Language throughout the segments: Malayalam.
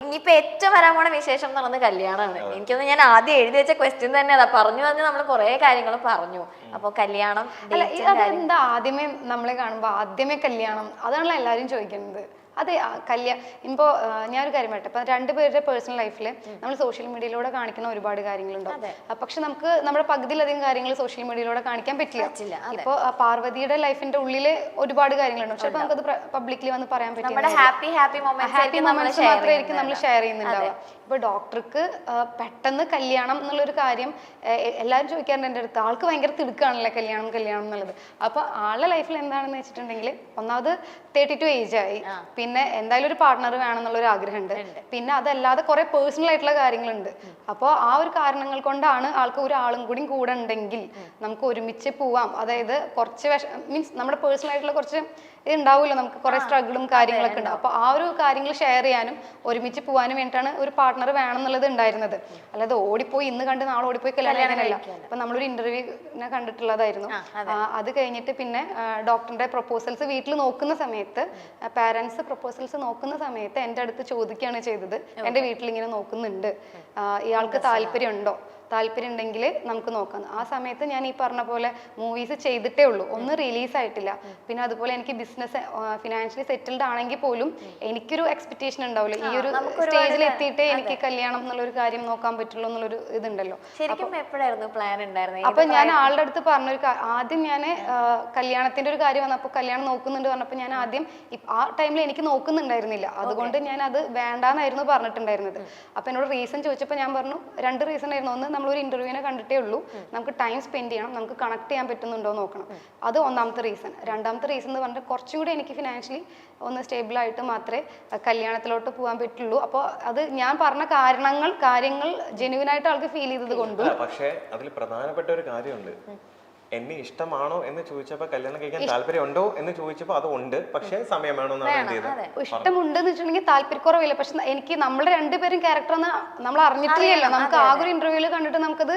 ഇനിയിപ്പോ ഏറ്റവും വരാൻ പോണ വിശേഷം എന്ന് പറയുന്നത് കല്യാണമാണ്. എനിക്കൊന്ന് ഞാൻ ആദ്യം എഴുതി വെച്ച ക്വസ്റ്റ്യൻ തന്നെ അതാ. പറഞ്ഞു നമ്മൾ കുറെ കാര്യങ്ങൾ പറഞ്ഞു. അപ്പൊ കല്യാണം എന്താ ആദ്യമേ നമ്മളെ കാണുമ്പോ ആദ്യമേ കല്യാണം അതാണല്ലോ എല്ലാരും ചോദിക്കുന്നത്. അതെ, ഇപ്പോ ഞാനൊരു കാര്യം പറയട്ടെ, ഇപ്പൊ രണ്ടുപേരുടെ പേഴ്സണൽ ലൈഫിൽ നമ്മൾ സോഷ്യൽ മീഡിയയിലൂടെ കാണിക്കുന്ന ഒരുപാട് കാര്യങ്ങളുണ്ടാവും. പക്ഷെ നമുക്ക് നമ്മുടെ പകുതിയിലധികം കാര്യങ്ങൾ സോഷ്യൽ മീഡിയയിലൂടെ കാണിക്കാൻ പറ്റില്ല. ഇപ്പൊ പാർവതിയുടെ ലൈഫിന്റെ ഉള്ളില് ഒരുപാട് കാര്യങ്ങളുണ്ട്. പക്ഷെ നമുക്കത് പബ്ലിക്കലി വന്ന് പറയാൻ പറ്റില്ല. ഹാപ്പി മൊമെന്റ്സ് മാത്രമായിരിക്കും നമ്മൾ ഷെയർ ചെയ്യുന്നുണ്ടാവുക. ഇപ്പൊ ഡോക്ടർക്ക് പെട്ടെന്ന് കല്യാണം എന്നുള്ളൊരു കാര്യം എല്ലാവരും ചോദിക്കാറുണ്ട് എൻ്റെ അടുത്ത്. ആൾക്ക് ഭയങ്കര തിടുക്കാണല്ലേ കല്യാണം എന്നുള്ളത്. അപ്പൊ ആളുടെ ലൈഫിൽ എന്താണെന്ന് വെച്ചിട്ടുണ്ടെങ്കിൽ ഒന്നാമത് 32 ഏജ് ആയി, പിന്നെ എന്തായാലും ഒരു പാർട്ട്ണർ വേണം എന്നുള്ളൊരു ആഗ്രഹമുണ്ട്, പിന്നെ അതല്ലാതെ കുറെ പേഴ്സണൽ ആയിട്ടുള്ള കാര്യങ്ങളുണ്ട്. അപ്പോൾ ആ ഒരു കാരണങ്ങൾ കൊണ്ടാണ് ആൾക്ക് ഒരാളും കൂടി കൂടെ ഉണ്ടെങ്കിൽ നമുക്ക് ഒരുമിച്ച് പോവാം. അതായത് കുറച്ച് മീൻസ് നമ്മുടെ പേഴ്സണൽ ആയിട്ടുള്ള കുറച്ച് ഉണ്ടാവുമല്ലോ, നമുക്ക് കുറെ സ്ട്രഗിളും കാര്യങ്ങളൊക്കെ ഉണ്ട്. അപ്പൊ ആ ഒരു കാര്യങ്ങൾ ഷെയർ ചെയ്യാനും ഒരുമിച്ച് പോകാനും വേണ്ടിയിട്ടാണ് ഒരു പാർട്ട്ണർ വേണം എന്നുള്ളത് ഉണ്ടായിരുന്നത്. അല്ലാതെ ഓടിപ്പോയി ഇന്ന് കണ്ട് നാളെ ഓടിപ്പോയി കല്യാണത്തിനല്ല. അപ്പൊ നമ്മളൊരു ഇന്റർവ്യൂവിനെ കണ്ടിട്ടുള്ളതായിരുന്നു. അത് കഴിഞ്ഞിട്ട് പിന്നെ ഡോക്ടറിന്റെ പ്രൊപ്പോസൽസ് വീട്ടിൽ നോക്കുന്ന സമയത്ത് പാരന്റ്സ് പ്രൊപ്പോസൽസ് നോക്കുന്ന സമയത്ത് എൻ്റെ അടുത്ത് ചോദിക്കുകയാണ് ചെയ്തത്, എൻ്റെ വീട്ടിൽ ഇങ്ങനെ നോക്കുന്നുണ്ട്, ഇയാൾക്ക് താല്പര്യമുണ്ടോ, താല്പര്യം ഉണ്ടെങ്കിൽ നമുക്ക് നോക്കാം. ആ സമയത്ത് ഞാൻ ഈ പറഞ്ഞ പോലെ മൂവീസ് ചെയ്തിട്ടേ ഉള്ളൂ, ഒന്നും റിലീസ് ആയിട്ടില്ല. പിന്നെ അതുപോലെ എനിക്ക് ബിസിനസ് ഫിനാൻഷ്യലി സെറ്റിൽഡ് ആണെങ്കിൽ പോലും എനിക്കൊരു എക്സ്പെക്ടേഷൻ ഉണ്ടാവില്ല, ഈ ഒരു സ്റ്റേജിൽ എത്തിയിട്ടേ എനിക്ക് കല്യാണം എന്നുള്ളൊരു കാര്യം നോക്കാൻ പറ്റുള്ളൂ എന്നുള്ളൊരു ഇതുണ്ടല്ലോ. അപ്പൊ ഞാൻ ആളുടെ അടുത്ത് പറഞ്ഞൊരു ആദ്യം ഞാൻ കല്യാണത്തിന്റെ ഒരു കാര്യം വന്നപ്പോൾ കല്യാണം നോക്കുന്നുണ്ട് പറഞ്ഞപ്പോൾ ഞാൻ ആദ്യം ആ ടൈമിൽ എനിക്ക് നോക്കുന്നുണ്ടായിരുന്നില്ല, അതുകൊണ്ട് ഞാൻ അത് വേണ്ടാന്നായിരുന്നു പറഞ്ഞിട്ടുണ്ടായിരുന്നത്. അപ്പൊ എന്നോട് റീസൺ ചോദിച്ചപ്പോൾ ഞാൻ പറഞ്ഞു 2 റീസൺ ആയിരുന്നു. ഒന്ന്, നമ്മളൊരു ഇന്റർവ്യൂവിനെ കണ്ടിട്ടേ ഉള്ളൂ, നമുക്ക് ടൈം സ്പെൻഡ് ചെയ്യണം, നമുക്ക് കണക്ട് ചെയ്യാൻ പറ്റുന്നുണ്ടോ നോക്കണം, അത് ഒന്നാമത്തെ റീസൺ. രണ്ടാമത്തെ റീസൺ എന്ന് പറഞ്ഞാൽ കുറച്ചും കൂടി എനിക്ക് ഫിനാൻഷ്യലി ഒന്ന് സ്റ്റേബിൾ ആയിട്ട് മാത്രമേ കല്യാണത്തിലോട്ട് പോകാൻ പറ്റുള്ളൂ. അപ്പോൾ അത് ഞാൻ പറഞ്ഞ കാര്യങ്ങൾ ജെന്യുവൻ ആയിട്ട് ആൾക്ക് ഫീൽ ചെയ്തത് കൊണ്ട്. പക്ഷേ അതിൽ പ്രധാനപ്പെട്ട ഒരു കാര്യമുണ്ട്. എന്നെ ഇഷ്ടമാണോ എന്ന് ചോദിച്ചപ്പോ കല്യാണം കഴിക്കാൻ താല്പര്യം ഉണ്ടോ എന്ന് ചോദിച്ചപ്പോ അത് ഉണ്ട്, പക്ഷേ സമയം വേണമെന്നാണ്. ഇഷ്ടമുണ്ട് എന്ന് വെച്ചിട്ടുണ്ടെങ്കിൽ താല്പര്യക്കുറവില്ല. പക്ഷെ എനിക്ക് നമ്മുടെ രണ്ടുപേരും ക്യാരക്ടർ നമ്മൾ അറിഞ്ഞിട്ടില്ലല്ലോ, നമുക്ക് ആകെ ഒരു ഇന്റർവ്യൂവിൽ കണ്ടിട്ട് നമുക്കത്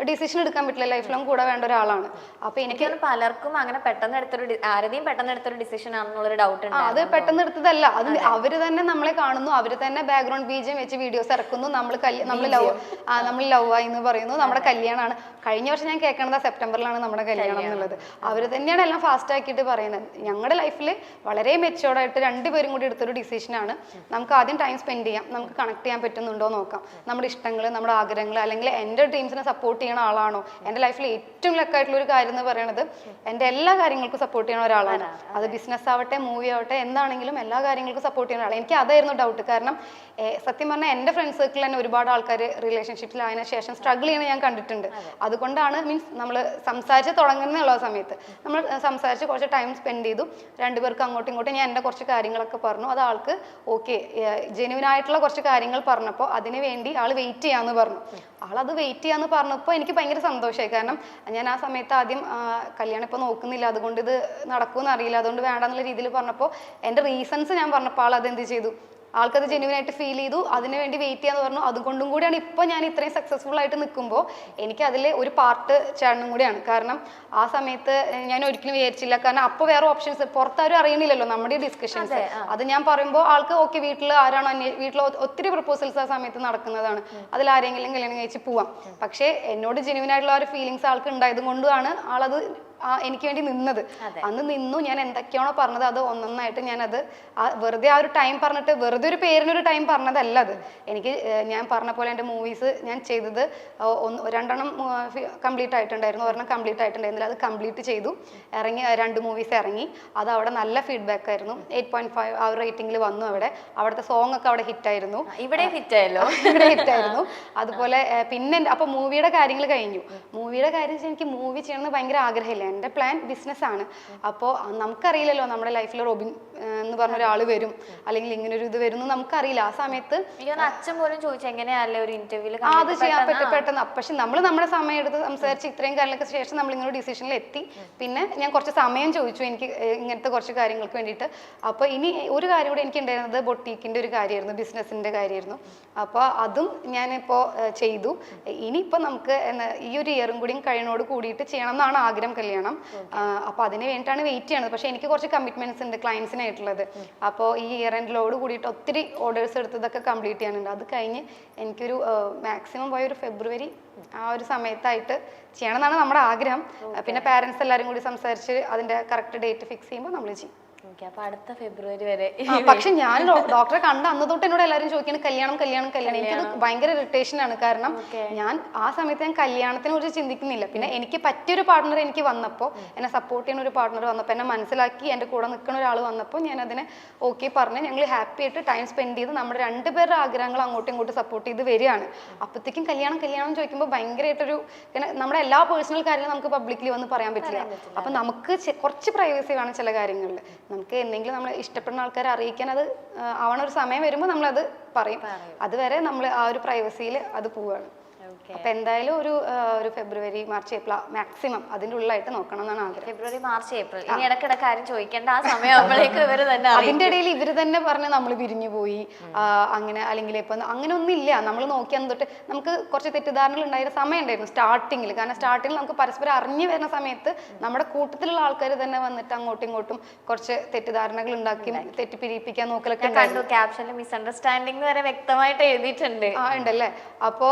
ഡിസിഷൻ എടുക്കാൻ പറ്റില്ല, ലൈഫ് ലോങ് കൂടെ വേണ്ട ഒരാളാണ്. അപ്പൊ എനിക്ക് പലർക്കും അങ്ങനെ പെട്ടെന്ന് എടുത്തൊരു ഡിസിഷൻ ആണെന്നുള്ളൊരു ഡൗട്ട് ഉണ്ട്. അത് പെട്ടെന്ന് എടുത്തതല്ല, അത് അവര് തന്നെ നമ്മളെ കാണുന്നു, അവര് തന്നെ ബാക്ക്ഗ്രൗണ്ട് ബീജം വെച്ച് വീഡിയോസ് ഇറക്കുന്നു, നമ്മൾ ലവ് ആയി എന്ന് പറയുന്നു, നമ്മുടെ കല്യാണമാണ്. കഴിഞ്ഞ വർഷം ഞാൻ കേൾക്കണത് സെപ്റ്റംബറിലാണ് നമ്മുടെ കല്യാണം എന്നുള്ളത്. അവര് തന്നെയാണ് എല്ലാം ഫാസ്റ്റ് ആക്കിയിട്ട് പറയുന്നത്. ഞങ്ങളുടെ ലൈഫിൽ വളരെ മെച്ചുവേർഡായിട്ട് രണ്ടുപേരും കൂടി എടുത്തൊരു ഡിസിഷനാണ്. നമുക്ക് ആദ്യം ടൈം സ്പെൻഡ് ചെയ്യാം, നമുക്ക് കണക്ട് ചെയ്യാൻ പറ്റുന്നുണ്ടോ നോക്കാം, നമ്മുടെ ഇഷ്ടങ്ങൾ, നമ്മുടെ ആഗ്രഹങ്ങൾ, അല്ലെങ്കിൽ എൻ്റെ ഡ്രീംസിനെ സപ്പോർട്ട് ചെയ്യുന്ന ആളാണോ. എൻ്റെ ലൈഫിൽ ഏറ്റവും ലക്കായിട്ടുള്ള ഒരു കാര്യം എന്ന് പറയുന്നത് എൻ്റെ എല്ലാ കാര്യങ്ങൾക്കും സപ്പോർട്ട് ചെയ്യുന്ന ഒരാളാണ്. അത് ബിസിനസ് ആവട്ടെ, മൂവി ആവട്ടെ, എന്താണെങ്കിലും എല്ലാ കാര്യങ്ങൾക്കും സപ്പോർട്ട് ചെയ്യുന്ന ഒരാൾ. എനിക്ക് അതായിരുന്നു ഡൗട്ട്. കാരണം സത്യം പറഞ്ഞാൽ എൻ്റെ ഫ്രണ്ട് സർക്കിളിൽ തന്നെ ഒരുപാട് ആൾക്കാർ റിലേഷൻഷിപ്പിലായതിനു ശേഷം സ്ട്രഗിൾ ചെയ്യണ ഞാൻ കണ്ടിട്ടുണ്ട്. അതുകൊണ്ടാണ് മീൻസ് നമ്മൾ സംസാരിച്ച് തുടങ്ങുന്നുള്ള സമയത്ത് നമ്മൾ സംസാരിച്ച് കുറച്ച് ടൈം സ്പെൻഡ് ചെയ്തു, രണ്ടുപേർക്ക് അങ്ങോട്ടും ഇങ്ങോട്ടും ഞാൻ എൻ്റെ കുറച്ച് കാര്യങ്ങളൊക്കെ പറഞ്ഞു. അത് ആൾക്ക് ഓക്കെ, ജെന്യുവൻ ആയിട്ടുള്ള കുറച്ച് കാര്യങ്ങൾ പറഞ്ഞപ്പോൾ അതിന് വേണ്ടി ആൾ വെയിറ്റ് ചെയ്യാന്ന് പറഞ്ഞു. ആളത് വെയിറ്റ് ചെയ്യാന്ന് പറഞ്ഞപ്പോൾ എനിക്ക് ഭയങ്കര സന്തോഷമായി. കാരണം ഞാൻ ആ സമയത്ത് ആദ്യം കല്യാണം ഇപ്പോൾ നോക്കുന്നില്ല, അതുകൊണ്ട് ഇത് നടക്കുമെന്ന് അറിയില്ല, അതുകൊണ്ട് വേണ്ടെന്നുള്ള രീതിയിൽ പറഞ്ഞപ്പോൾ എൻ്റെ റീസൺസ് ഞാൻ പറഞ്ഞപ്പോൾ ആൾ അതെന്ത് ചെയ്തു, ആൾക്കത് ജെന്യുവൻ ആയിട്ട് ഫീൽ ചെയ്തു, അതിന് വേണ്ടി വെയിറ്റ് ചെയ്യാന്ന് പറഞ്ഞു. അതുകൊണ്ടും കൂടിയാണ് ഇപ്പോൾ ഞാൻ ഇത്രയും സക്സസ്ഫുൾ ആയിട്ട് നിൽക്കുമ്പോൾ എനിക്ക് അതിൽ ഒരു പാർട്ട് ചേട്ടനും കൂടിയാണ്. കാരണം ആ സമയത്ത് ഞാൻ ഒരിക്കലും വിചാരിച്ചില്ല, കാരണം അപ്പോൾ വേറെ ഓപ്ഷൻസ് പുറത്താരും അറിയണില്ലല്ലോ നമ്മുടെ ഡിസ്കഷൻസ്. അത് ഞാൻ പറയുമ്പോൾ ആൾക്ക് ഓക്കെ, വീട്ടിൽ ആരാണോ വീട്ടിൽ ഒത്തിരി പ്രപ്പോസൽസ് ആ സമയത്ത് നടക്കുന്നതാണ്, അതിൽ ആരെങ്കിലും കല്യാണം കഴിച്ച് പോവാം. പക്ഷേ എന്നോട് ജെന്യുവൻ ആയിട്ടുള്ള ഒരു ഫീലിങ്സ് ആൾക്ക് ഉണ്ടായത് കൊണ്ടാണ് ആളത് എനിക്ക് വേണ്ടി നിന്നത്. അന്ന് നിന്നു. ഞാൻ എന്തൊക്കെയാണോ പറഞ്ഞത് അത് ഒന്നൊന്നായിട്ട് ഞാനത് വെറുതെ ആ ഒരു ടൈം പറഞ്ഞിട്ട് വെറുതെ ഒരു പേരിനൊരു ടൈം പറഞ്ഞതല്ല അത്. എനിക്ക് ഞാൻ പറഞ്ഞ പോലെ എൻ്റെ മൂവീസ് ഞാൻ ചെയ്തത് 2 കംപ്ലീറ്റ് ആയിട്ടുണ്ടായിരുന്നു, 1 കംപ്ലീറ്റ് ആയിട്ടുണ്ടായിരുന്നില്ല, അത് കംപ്ലീറ്റ് ചെയ്തു, ഇറങ്ങി 2 മൂവീസ് ഇറങ്ങി. അത് അവിടെ നല്ല ഫീഡ്ബാക്ക് ആയിരുന്നു. 8.5 ആ റേറ്റിംഗിൽ വന്നു. അവിടുത്തെ സോങ് ഒക്കെ അവിടെ ഹിറ്റായിരുന്നു. ഇവിടെ ഹിറ്റായല്ലോ, ഇവിടെ ഹിറ്റായിരുന്നു. അതുപോലെ പിന്നെ അപ്പോൾ മൂവിയുടെ കാര്യങ്ങൾ കഴിഞ്ഞു. മൂവിയുടെ കാര്യം എനിക്ക് മൂവി ചെയ്യണമെന്ന് ഭയങ്കര ആഗ്രഹമില്ല. എൻ്റെ പ്ലാൻ ബിസിനസ്സാണ്. അപ്പോൾ നമുക്കറിയില്ലല്ലോ നമ്മുടെ ലൈഫിൽ റോബിൻ എന്ന് പറഞ്ഞ ഒരാൾ വരും, അല്ലെങ്കിൽ ഇങ്ങനെ ഒരു ഇത് വരും എന്ന് നമുക്കറിയില്ല. ആ സമയത്ത് അച്ഛൻ പോലും ചോദിച്ചു എങ്ങനെയല്ലേ ഒരു ഇന്റർവ്യൂവിൽ അത് ചെയ്യാൻ പെട്ടെന്ന്. പക്ഷെ നമ്മൾ നമ്മുടെ സമയം എടുത്ത് സംസാരിച്ച് ഇത്രയും കാര്യങ്ങൾക്ക് ശേഷം നമ്മൾ ഇങ്ങനെ ഡിസിഷനിൽ എത്തി. പിന്നെ ഞാൻ കുറച്ച് സമയം ചോദിച്ചു എനിക്ക് ഇങ്ങനത്തെ കുറച്ച് കാര്യങ്ങൾക്ക് വേണ്ടിയിട്ട്. അപ്പോൾ ഇനി ഒരു കാര്യം കൂടെ എനിക്ക് ഉണ്ടായിരുന്നത് ബൊട്ടീക്കിൻ്റെ ഒരു കാര്യമായിരുന്നു, ബിസിനസ്സിൻ്റെ കാര്യമായിരുന്നു. അപ്പോൾ അതും ഞാനിപ്പോൾ ചെയ്തു. ഇനിയിപ്പോൾ നമുക്ക് ഈ ഒരു ഇയറും കൂടിയും കഴിയുന്നോട് കൂടിയിട്ട് ചെയ്യണം എന്നാണ് ആഗ്രഹം കല്യാണം. ചെയ്യണം. അപ്പോൾ അതിന് വേണ്ടിയിട്ടാണ് വെയിറ്റ് ചെയ്യണത്. പക്ഷേ എനിക്ക് കുറച്ച് കമ്മിറ്റ്മെന്റ്സ് ഉണ്ട് ക്ലയൻസിനായിട്ടുള്ളത്. അപ്പോൾ ഈ ഇയർ എൻഡിലോട് കൂടിയിട്ട് ഒത്തിരി ഓർഡേഴ്സ് എടുത്തതൊക്കെ കംപ്ലീറ്റ് ചെയ്യാനുണ്ട്. അത് കഴിഞ്ഞ് എനിക്കൊരു മാക്സിമം പോയ ഒരു ഫെബ്രുവരി ആ ഒരു സമയത്തായിട്ട് ചെയ്യണം എന്നാണ് നമ്മുടെ ആഗ്രഹം. പിന്നെ പാരൻസ് എല്ലാവരും കൂടി സംസാരിച്ച് അതിന്റെ കറക്റ്റ് ഡേറ്റ് ഫിക്സ് ചെയ്യുമ്പോൾ നമ്മൾ ചെയ്യും. അപ്പൊ അടുത്ത ഫെബ്രുവരി വരെ. പക്ഷെ ഞാൻ ഡോക്ടറെ കണ്ട അന്ന് തൊട്ട് എന്നോട് എല്ലാവരും ചോദിക്കുന്നത് കല്യാണം കല്യാണം കല്യാണം. എനിക്കത് ഭയങ്കര ഇറിറ്റേഷൻ ആണ്. കാരണം ഞാൻ ആ സമയത്ത് ഞാൻ കല്യാണത്തിനെ കുറിച്ച് ചിന്തിക്കുന്നില്ല. പിന്നെ എനിക്ക് പറ്റിയൊരു പാർട്ട്ണർ എനിക്ക് വന്നപ്പോൾ, എന്നെ സപ്പോർട്ട് ചെയ്യുന്ന ഒരു പാർട്ട്ണർ വന്നപ്പോൾ, എന്നെ മനസ്സിലാക്കി എൻ്റെ കൂടെ നിൽക്കുന്ന ഒരാൾ വന്നപ്പോൾ ഞാൻ അതിനെ ഓക്കെ പറഞ്ഞ് ഞങ്ങൾ ഹാപ്പി ആയിട്ട് ടൈം സ്പെൻഡ് ചെയ്ത് നമ്മുടെ രണ്ടുപേരുടെ ആഗ്രഹങ്ങൾ അങ്ങോട്ടും ഇങ്ങോട്ടും സപ്പോർട്ട് ചെയ്ത് വരികയാണ്. അപ്പോഴത്തേക്കും കല്യാണം കല്യാണം ചോദിക്കുമ്പോൾ ഭയങ്കരമായിട്ടൊരു നമ്മുടെ എല്ലാ പേഴ്സണൽ കാര്യങ്ങളും നമുക്ക് പബ്ലിക്കലി വന്ന് പറയാൻ പറ്റില്ല. അപ്പം നമുക്ക് കുറച്ച് പ്രൈവസി വേണം ചില കാര്യങ്ങളിൽ. നമുക്ക് എന്തെങ്കിലും നമ്മൾ ഇഷ്ടപ്പെടുന്ന ആൾക്കാരെ അറിയിക്കാൻ അത് ആവണ ഒരു സമയം വരുമ്പോൾ നമ്മളത് പറയും. അതുവരെ നമ്മൾ ആ ഒരു പ്രൈവസിയിൽ അത് പോവുകയാണ്. അപ്പൊ എന്തായാലും ഒരു ഫെബ്രുവരി മാർച്ച് ഏപ്രിൽ മാക്സിമം അതിന്റെ ഉള്ളിലായിട്ട് നോക്കണം എന്നാണ് ആഗ്രഹം. ഫെബ്രുവരി മാർച്ച് ഏപ്രിൽ ഇനി ഇടയ്ക്കിടെ കാര്യം ചോദിക്കേണ്ട ആ സമയമാകുമ്പോഴേക്കും ഇവര് തന്നെ അതിന്റെ ഇടയിൽ ഇവര് തന്നെ പറഞ്ഞ് നമ്മൾ പിരിഞ്ഞു പോയി അങ്ങനെ, അല്ലെങ്കിൽ ഇപ്പൊ അങ്ങനെ ഒന്നും ഇല്ല. നമ്മൾ നോക്കിയാൽ തൊട്ട് നമുക്ക് കുറച്ച് തെറ്റിദ്ധാരണകൾ ഉണ്ടായിരുന്ന സമയം ഉണ്ടായിരുന്നു സ്റ്റാർട്ടിങ്ങിൽ. കാരണം സ്റ്റാർട്ടിങ്ങിൽ നമുക്ക് പരസ്പരം അറിഞ്ഞു വരുന്ന സമയത്ത് നമ്മുടെ കൂട്ടത്തിലുള്ള ആൾക്കാർ തന്നെ വന്നിട്ട് അങ്ങോട്ടും ഇങ്ങോട്ടും കുറച്ച് തെറ്റിദ്ധാരണകൾ ഉണ്ടാക്കി തെറ്റിപ്പിരിപ്പിക്കാൻ നോക്കലൊക്കെ കണ്ടു. ക്യാപ്ഷനിൽ മിസ്അണ്ടർസ്റ്റാൻഡിംഗ് വരെ വ്യക്തമായിട്ട് എഴുതിയിട്ടുണ്ട്. ഉണ്ടല്ലേ. അപ്പോ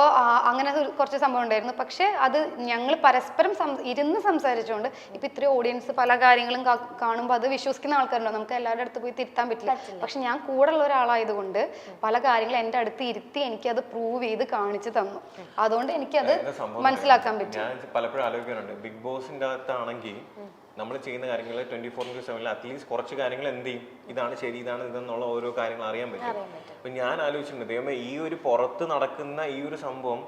അങ്ങനെ കുറച്ച് സംഭവം ഉണ്ടായിരുന്നു. പക്ഷെ അത് ഞങ്ങൾ പരസ്പരം ഇരുന്ന് സംസാരിച്ചുകൊണ്ട് ഇപ്പൊ ഇത്രയും ഓഡിയൻസ് പല കാര്യങ്ങളും കാണുമ്പോൾ അത് വിശ്വസിക്കുന്ന ആൾക്കാരുണ്ടോ, നമുക്ക് എല്ലാവരുടെ അടുത്ത് പോയി തിരുത്താൻ പറ്റില്ല. പക്ഷെ ഞാൻ കൂടെ ഉള്ള ഒരാളായതുകൊണ്ട് പല കാര്യങ്ങളും എൻ്റെ അടുത്ത് ഇരുത്തി എനിക്കത് പ്രൂവ് ചെയ്ത് കാണിച്ചു തന്നു. അതുകൊണ്ട് എനിക്കത് മനസ്സിലാക്കാൻ പറ്റും. ഞാൻ പലപ്പോഴും ആലോചിക്കാറുണ്ട്, ബിഗ് ബോസിന്റെ അകത്താണെങ്കിൽ നമ്മൾ ചെയ്യുന്ന കാര്യങ്ങൾ 24/7 അറ്റ്ലീസ്റ്റ് കുറച്ച് കാര്യങ്ങൾ എന്ത് ചെയ്യും, ഇതാണ് ശരി ഇതാണ് ഇതെന്നുള്ള ഓരോ കാര്യങ്ങൾ അറിയാൻ പറ്റും. അപ്പൊ ഞാൻ ആലോചിച്ചിട്ടുണ്ട്, ദൈവമേ ഈ ഒരു പുറത്ത് നടക്കുന്ന ഈ ഒരു സംഭവം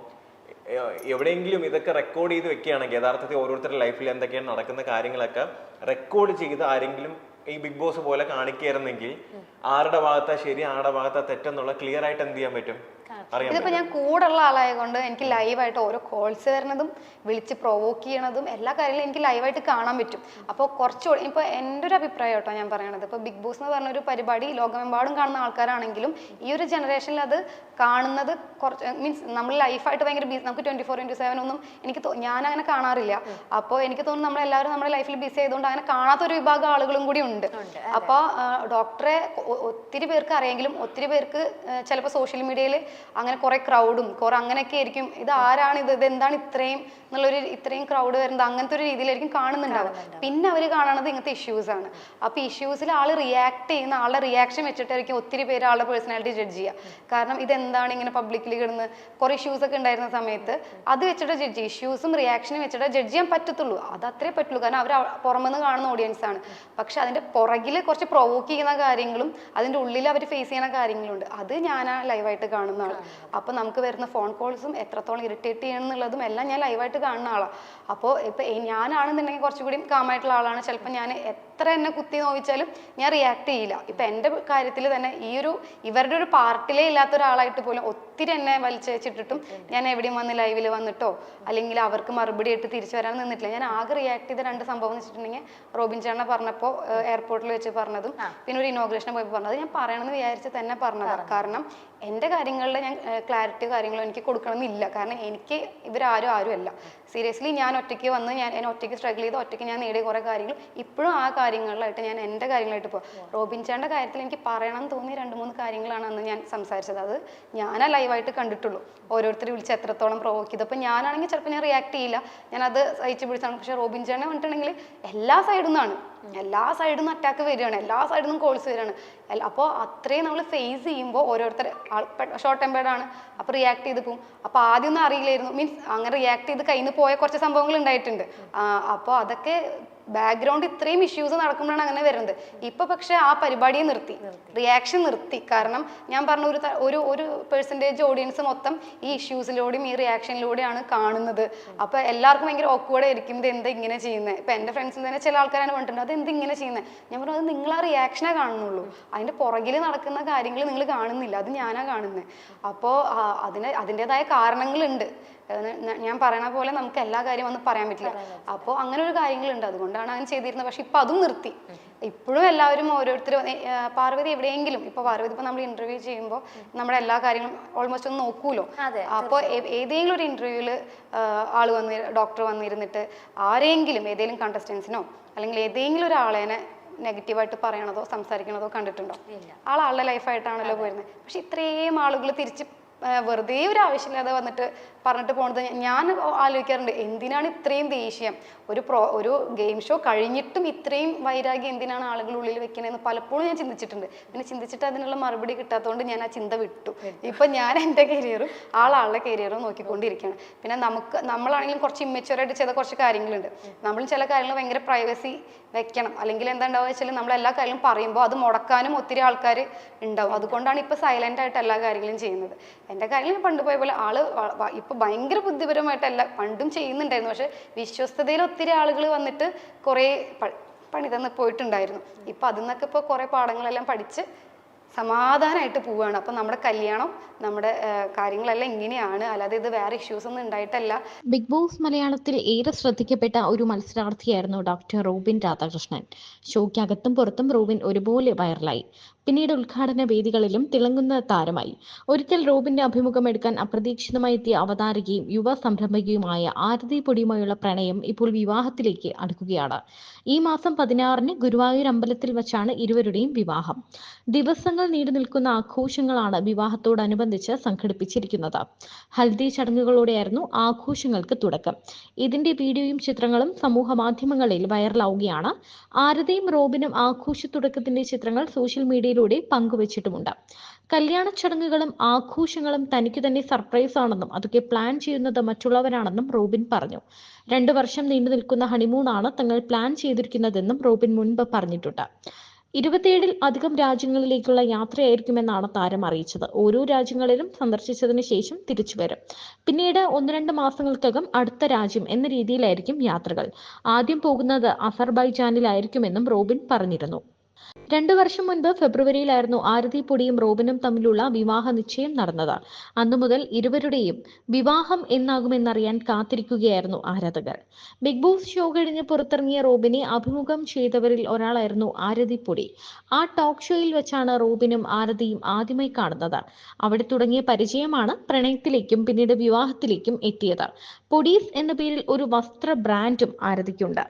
എവിടെയെങ്കിലും ഇതൊക്കെ റെക്കോർഡ് ചെയ്ത് വെക്കുകയാണെങ്കിൽ, യഥാർത്ഥത്തിൽ ഓരോരുത്തരുടെ ലൈഫിൽ എന്തൊക്കെയാണ് നടക്കുന്ന കാര്യങ്ങളൊക്കെ റെക്കോർഡ് ചെയ്ത് ആരെങ്കിലും ഈ ബിഗ് ബോസ് പോലെ കാണിക്കായിരുന്നെങ്കിൽ ആരുടെ ഭാഗത്താ ശരി ആരുടെ ഭാഗത്താ തെറ്റെന്നുള്ള ക്ലിയർ ആയിട്ട് എന്ത് ചെയ്യാൻ പറ്റും, ഇതിപ്പോ ഞാൻ കൂടെ ഉള്ള ആളായതുകൊണ്ട് എനിക്ക് ലൈവായിട്ട് ഓരോ കോൾസ് വരുന്നതും വിളിച്ച് പ്രൊവോക്ക് ചെയ്യണതും എല്ലാ കാര്യങ്ങളും എനിക്ക് ലൈവായിട്ട് കാണാൻ പറ്റും. അപ്പോൾ കുറച്ചുകൂടി ഇപ്പൊ എൻ്റെ ഒരു അഭിപ്രായം കേട്ടോ ഞാൻ പറയണത്, ഇപ്പൊ ബിഗ് ബോസ് എന്ന് പറഞ്ഞൊരു പരിപാടി ലോകമെമ്പാടും കാണുന്ന ആൾക്കാരാണെങ്കിലും ഈ ഒരു ജനറേഷനിൽ അത് കാണുന്നത് കുറച്ച് മീൻസ് നമ്മൾ ലൈഫായിട്ട് ഭയങ്കര ബിസി, നമുക്ക് 24/7 ഒന്നും എനിക്ക് ഞാൻ അങ്ങനെ കാണാറില്ല. അപ്പോൾ എനിക്ക് തോന്നുന്നു നമ്മളെല്ലാവരും നമ്മുടെ ലൈഫിൽ ബിസി ആയതുകൊണ്ട് അങ്ങനെ കാണാത്തൊരു വിഭാഗം ആളുകളും കൂടി ഉണ്ട്. അപ്പോൾ ഡോക്ടറെ ഒത്തിരി പേർക്ക് അറിയെങ്കിലും ഒത്തിരി പേർക്ക് ചിലപ്പോൾ സോഷ്യൽ മീഡിയയിൽ അങ്ങനെ കുറെ ക്രൗഡും കുറെ അങ്ങനെയൊക്കെ ആയിരിക്കും, ഇത് ആരാണ് ഇത് എന്താണ് ഇത്രയും ക്രൗഡ് വരുന്നത് അങ്ങനത്തെ ഒരു രീതിയിലായിരിക്കും കാണുന്നുണ്ടാവും. പിന്നെ അവർ കാണുന്നത് ഇങ്ങനത്തെ ഇഷ്യൂസ് ആണ്. അപ്പൊ ഇഷ്യൂസിൽ ആള് റിയാക്ട് ചെയ്യുന്ന ആളുടെ റിയാക്ഷൻ വെച്ചിട്ടായിരിക്കും ഒത്തിരി പേര് ആളുടെ പേഴ്സണാലിറ്റി ജഡ്ജ് ചെയ്യുക. കാരണം ഇതെന്താണ് ഇങ്ങനെ പബ്ലിക്കിൽ കിടന്ന് കുറെ ഇഷ്യൂസ് ഒക്കെ ഉണ്ടായിരുന്ന സമയത്ത് അത് വെച്ചിട്ട് ജഡ്ജ് ചെയ്യും. ഇഷ്യൂസും റിയാക്ഷനും വെച്ചിട്ട് ജഡ്ജ് ചെയ്യാൻ പറ്റത്തുള്ളൂ, അത് അത്രേ പറ്റുള്ളൂ. കാരണം അവർ പുറമെന്ന് കാണുന്ന ഓഡിയൻസ് ആണ്. പക്ഷെ അതിന്റെ പുറകിൽ കുറച്ച് പ്രൊവോക്ക് ചെയ്യുന്ന കാര്യങ്ങളും അതിന്റെ ഉള്ളിൽ അവർ ഫേസ് ചെയ്യുന്ന കാര്യങ്ങളുണ്ട്. അത് ഞാൻ ലൈവായിട്ട് കാണുന്ന ആൾ. അപ്പൊ നമുക്ക് വരുന്ന ഫോൺ കോൾസും എത്രത്തോളം ഇറിറ്റേറ്റ് ചെയ്യണം എന്നുള്ളതും എല്ലാം ഞാൻ ലൈവായിട്ട് കാണുന്ന ആളാണ്. അപ്പോൾ ഇപ്പൊ ഞാനാണെന്നുണ്ടെങ്കിൽ കുറച്ചുകൂടി കാമായിട്ടുള്ള ആളാണ്. ചിലപ്പോൾ ഞാൻ എത്ര എന്നെ കുത്തി നോവിച്ചാലും ഞാൻ റിയാക്ട് ചെയ്യില്ല. ഇപ്പൊ എൻ്റെ കാര്യത്തിൽ തന്നെ ഇവരുടെ ഒരു പാർട്ടിലേ ഇല്ലാത്ത ഒരാളായിട്ട് പോലും ഒത്തിരി എന്നെ വലിച്ചേച്ചിട്ടിട്ടും ഞാൻ എവിടെയും വന്ന് ലൈവിൽ വന്നിട്ടോ അല്ലെങ്കിൽ അവർക്ക് മറുപടി ആയിട്ട് തിരിച്ചു വരാൻ നിന്നിട്ടില്ല. ഞാൻ ആകെ റിയാക്ട് ചെയ്ത 2 സംഭവം എന്ന് വെച്ചിട്ടുണ്ടെങ്കിൽ റോബിൻ ചേട്ടനെ പറഞ്ഞപ്പോൾ എയർപോർട്ടിൽ വെച്ച് പറഞ്ഞതും പിന്നെ ഒരു ഇനോഗ്രേഷന് പോയപ്പോൾ പറഞ്ഞത് ഞാൻ പറയണമെന്ന് വിചാരിച്ച് തന്നെ പറഞ്ഞതാണ്. കാരണം എൻ്റെ കാര്യങ്ങളിൽ ഞാൻ ക്ലാരിറ്റി കാര്യങ്ങളും എനിക്ക് കൊടുക്കണമെന്നില്ല. കാരണം എനിക്ക് ഇവരാരും അല്ല. സീരിയസ്ലി ഞാൻ ഒറ്റയ്ക്ക് വന്ന് എന്നെ ഒറ്റയ്ക്ക് സ്ട്രഗിൾ ചെയ്ത് ഒറ്റയ്ക്ക് ഞാൻ നേടിയ കുറേ കാര്യങ്ങൾ ഇപ്പോഴും ആ കാര്യങ്ങളിലായിട്ട് ഞാൻ എൻ്റെ കാര്യങ്ങളായിട്ട് പോകും. റോബിൻ ചേട്ടൻ്റെ കാര്യത്തിൽ എനിക്ക് പറയണം തോന്നിയ 2-3 കാര്യങ്ങളാണ് അന്ന് ഞാൻ സംസാരിച്ചത്. അത് ഞാനാ ലൈവായിട്ട് കണ്ടിട്ടുള്ളൂ. ഓരോരുത്തർ വിളിച്ച് എത്രത്തോളം പ്രൊവോക്ക് ചെയ്തു. അപ്പോൾ ഞാനാണെങ്കിൽ ചിലപ്പോൾ ഞാൻ റിയാക്ട് ചെയ്യില്ല, ഞാനത് സഹിച്ച് പിടിച്ചാണ്. പക്ഷേ റോബിൻ ചേട്ടനെ പറഞ്ഞിട്ടുണ്ടെങ്കിൽ എല്ലാ സൈഡിൽ നിന്നും അറ്റാക്ക് വരികയാണ്, എല്ലാ സൈഡിൽ നിന്നും കോൾസ് വരികയാണ്. അപ്പോൾ അത്രയും നമ്മൾ ഫേസ് ചെയ്യുമ്പോൾ ഓരോരുത്തർ ഷോർട്ട് ടെമ്പേർഡ് ആണ്, അപ്പോൾ റിയാക്ട് ചെയ്ത് പോകും. അപ്പോൾ ആദ്യമൊന്നും അറിയില്ലായിരുന്നു, മീൻസ് അങ്ങനെ റിയാക്ട് ചെയ്ത് കയ്യിൽ നിന്ന് പോയ കുറച്ച് സംഭവങ്ങൾ ഉണ്ടായിട്ടുണ്ട്. അപ്പോൾ അതൊക്കെ ബാക്ക്ഗ്രൗണ്ട് ഇത്രയും ഇഷ്യൂസ് നടക്കുമ്പോഴാണ് അങ്ങനെ വരുന്നത്. ഇപ്പൊ പക്ഷെ ആ പരിപാടിയെ നിർത്തി, റിയാക്ഷൻ നിർത്തി. കാരണം ഞാൻ പറഞ്ഞ ഒരു പെർസെൻറ്റേജ് ഓഡിയൻസ് മൊത്തം ഈ ഇഷ്യൂസിലൂടെയും ഈ റിയാക്ഷനിലൂടെയാണ് കാണുന്നത്. അപ്പൊ എല്ലാവർക്കും ഭയങ്കര ഓക്വേർഡ് ആയിരിക്കും, ഇത് എന്താ ഇങ്ങനെ ചെയ്യുന്നത്. ഇപ്പൊ എൻ്റെ ഫ്രണ്ട്സിൽ തന്നെ ചില ആൾക്കാരാണ് പറഞ്ഞിട്ടുണ്ട് അത് എന്ത് ഇങ്ങനെ ചെയ്യുന്നത്. ഞാൻ പറഞ്ഞു അത് നിങ്ങൾ ആ റിയാക്ഷനെ കാണുന്നുള്ളൂ, അതിന്റെ പുറകിൽ നടക്കുന്ന കാര്യങ്ങൾ നിങ്ങൾ കാണുന്നില്ല, അത് ഞാനാ കാണുന്നത്. അപ്പോൾ അതിൻ്റെതായ കാരണങ്ങളുണ്ട്. ഞാൻ പറയണ പോലെ നമുക്ക് എല്ലാ കാര്യവും ഒന്നും പറയാൻ പറ്റില്ല. അപ്പോൾ അങ്ങനെ ഒരു കാര്യങ്ങളുണ്ട്. അതുകൊണ്ട് അതുകൊണ്ടാണ് അങ്ങനെ ചെയ്തിരുന്നത്. പക്ഷെ ഇപ്പൊ അതും നിർത്തി. ഇപ്പോഴും എല്ലാവരും ഓരോരുത്തരും പാർവതി എവിടെയെങ്കിലും, ഇപ്പൊ പാർവതി ഇപ്പൊ നമ്മൾ ഇന്റർവ്യൂ ചെയ്യുമ്പോൾ നമ്മുടെ എല്ലാ കാര്യങ്ങളും ഓൾമോസ്റ്റ് ഒന്ന് നോക്കൂലോ. അപ്പോൾ ഏതെങ്കിലും ഒരു ഇന്റർവ്യൂവിൽ ആള് ഡോക്ടർ വന്നിരുന്നിട്ട് ആരെങ്കിലും ഏതെങ്കിലും കണ്ടസ്റ്റൻസിനോ അല്ലെങ്കിൽ ഏതെങ്കിലും ഒരാളേനെ നെഗറ്റീവായിട്ട് പറയണതോ സംസാരിക്കണതോ കണ്ടിട്ടുണ്ടോ? ആളുടെ ലൈഫായിട്ടാണല്ലോ പോയിരുന്നത്. പക്ഷെ ഇത്രയും ആളുകൾ തിരിച്ച് വെറുതെ ഒരു ആവശ്യമില്ലാതെ വന്നിട്ട് പറഞ്ഞിട്ട് പോണത് ഞാൻ ആലോചിക്കാറുണ്ട്. എന്തിനാണ് ഇത്രയും ദേഷ്യം? ഒരു ഗെയിം ഷോ കഴിഞ്ഞിട്ടും ഇത്രയും വൈരാഗ്യം എന്തിനാണ് ആളുകൾ ഉള്ളിൽ വെക്കണതെന്ന് പലപ്പോഴും ഞാൻ ചിന്തിച്ചിട്ടുണ്ട്. പിന്നെ ചിന്തിച്ചിട്ട് അതിനുള്ള മറുപടി കിട്ടാത്തതുകൊണ്ട് ഞാൻ ആ ചിന്ത വിട്ടു. ഇപ്പൊ ഞാൻ എൻ്റെ കരിയറും ആളുടെ കരിയറും നോക്കിക്കൊണ്ടിരിക്കുകയാണ്. പിന്നെ നമ്മളാണെങ്കിലും കുറച്ച് ഇമ്മച്ചുവറായിട്ട് ചെയ്ത കുറച്ച് കാര്യങ്ങളുണ്ട്. നമ്മൾ ചില കാര്യങ്ങൾ ഭയങ്കര പ്രൈവസി വെക്കണം. അല്ലെങ്കിൽ എന്താ ഉണ്ടാവുക വെച്ചാൽ നമ്മൾ എല്ലാ കാര്യങ്ങളും പറയുമ്പോൾ അത് മുടക്കാനും ഒത്തിരി ആൾക്കാർ ഉണ്ടാവും. അതുകൊണ്ടാണ് ഇപ്പൊ സൈലന്റ് ആയിട്ട് എല്ലാ കാര്യങ്ങളും ചെയ്യുന്നത്. എൻ്റെ കാര്യങ്ങൾ പണ്ട് പോയ പോലെ ഇപ്പൊ ഭയങ്കര ബുദ്ധിപരമായിട്ട് പണ്ടും ചെയ്യുന്നുണ്ടായിരുന്നു. പക്ഷെ വിശ്വസ്തതയിൽ ഒത്തിരി ആളുകൾ വന്നിട്ട് കുറേ പണി തന്ന് പോയിട്ടുണ്ടായിരുന്നു. ഇപ്പൊ അതിൽ നിന്നൊക്കെ ഇപ്പോൾ കുറേ പാഠങ്ങളെല്ലാം പഠിച്ച് സമാധാനമായിട്ട് പോവുകയാണ്. അപ്പം നമ്മുടെ കല്യാണം, നമ്മുടെ കാര്യങ്ങളെല്ലാം ഇങ്ങനെയാണ്, അല്ലാതെ ഇത് വേറെ ഇഷ്യൂസ് ഒന്നും ഉണ്ടായിട്ടല്ല. ബിഗ് ബോസ് മലയാളത്തിൽ ഏറെ ശ്രദ്ധിക്കപ്പെട്ട ഒരു മത്സരാർത്ഥിയായിരുന്നു ഡോക്ടർ റോബിൻ രാധാകൃഷ്ണൻ. ഷോയ്ക്കകത്തും പുറത്തും റോബിൻ ഒരുപോലെ വൈറലായി. പിന്നീട് ഉദ്ഘാടന വേദികളിലും തിളങ്ങുന്ന താരമായി. ഒരിക്കൽ റോബിന്റെ അഭിമുഖം എടുക്കാൻ അപ്രതീക്ഷിതമായി എത്തിയ അവതാരകയും യുവ സംരംഭകയുമായ ആരതി പൊടിയുമായുള്ള പ്രണയം ഇപ്പോൾ വിവാഹത്തിലേക്ക് അടുക്കുകയാണ്. ഈ മാസം 16-ന് ഗുരുവായൂർ അമ്പലത്തിൽ വച്ചാണ് ഇരുവരുടെയും വിവാഹം. ദിവസങ്ങൾ നീണ്ടു നിൽക്കുന്ന ആഘോഷങ്ങളാണ് വിവാഹത്തോടനുബന്ധിച്ച് സംഘടിപ്പിച്ചിരിക്കുന്നത്. ഹൽദി ചടങ്ങുകളോടെയായിരുന്നു ആഘോഷങ്ങൾക്ക് തുടക്കം. ഇതിന്റെ വീഡിയോയും ചിത്രങ്ങളും സമൂഹ മാധ്യമങ്ങളിൽ വൈറലാവുകയാണ്. ആരതിയും റോബിനും ആഘോഷ തുടക്കത്തിന്റെ ചിത്രങ്ങൾ സോഷ്യൽ മീഡിയയിലൂടെ പങ്കുവച്ചിട്ടുമുണ്ട്. കല്യാണ ചടങ്ങുകളും ആഘോഷങ്ങളും തനിക്ക് തന്നെ സർപ്രൈസ് ആണെന്നും അതൊക്കെ പ്ലാൻ ചെയ്യുന്നത് മറ്റുള്ളവരാണെന്നും റോബിൻ പറഞ്ഞു. 2 വർഷം നീണ്ടു നിൽക്കുന്ന ഹണിമൂണാണ് തങ്ങൾ പ്ലാൻ ചെയ്തിരിക്കുന്നതെന്നും റോബിൻ മുൻപ് പറഞ്ഞിട്ടുണ്ട്. 27-ൽ അധികം രാജ്യങ്ങളിലേക്കുള്ള യാത്രയായിരിക്കുമെന്നാണ് താരം അറിയിച്ചത്. ഓരോ രാജ്യങ്ങളിലും സന്ദർശിച്ചതിന് ശേഷം തിരിച്ചു വരും. പിന്നീട് 1-2 മാസങ്ങൾക്കകം അടുത്ത രാജ്യം എന്ന രീതിയിലായിരിക്കും യാത്രകൾ. ആദ്യം പോകുന്നത് അസർബൈജാനിലായിരിക്കുമെന്നും റോബിൻ പറഞ്ഞിരുന്നു. 2 വർഷം മുൻപ് ഫെബ്രുവരിയിലായിരുന്നു ആരതി പൊടിയും റോബിനും തമ്മിലുള്ള വിവാഹ നിശ്ചയം നടന്നത്. അന്നു മുതൽ ഇരുവരുടെയും വിവാഹം എന്നാകുമെന്നറിയാൻ കാത്തിരിക്കുകയായിരുന്നു ആരാധകർ. ബിഗ് ബോസ് ഷോ കഴിഞ്ഞ് പുറത്തിറങ്ങിയ റോബിനെ അഭിമുഖം ചെയ്തവരിൽ ഒരാളായിരുന്നു ആരതി പൊടി. ആ ടോക്ക് ഷോയിൽ വെച്ചാണ് റോബിനും ആരതിയും ആദ്യമായി കാണുന്നത്. അവിടെ തുടങ്ങിയ പരിചയമാണ് പ്രണയത്തിലേക്കും പിന്നീട് വിവാഹത്തിലേക്കും എത്തിയത്. പൊടീസ് എന്ന പേരിൽ ഒരു വസ്ത്ര ബ്രാൻഡും ആരതിക്കുണ്ട്.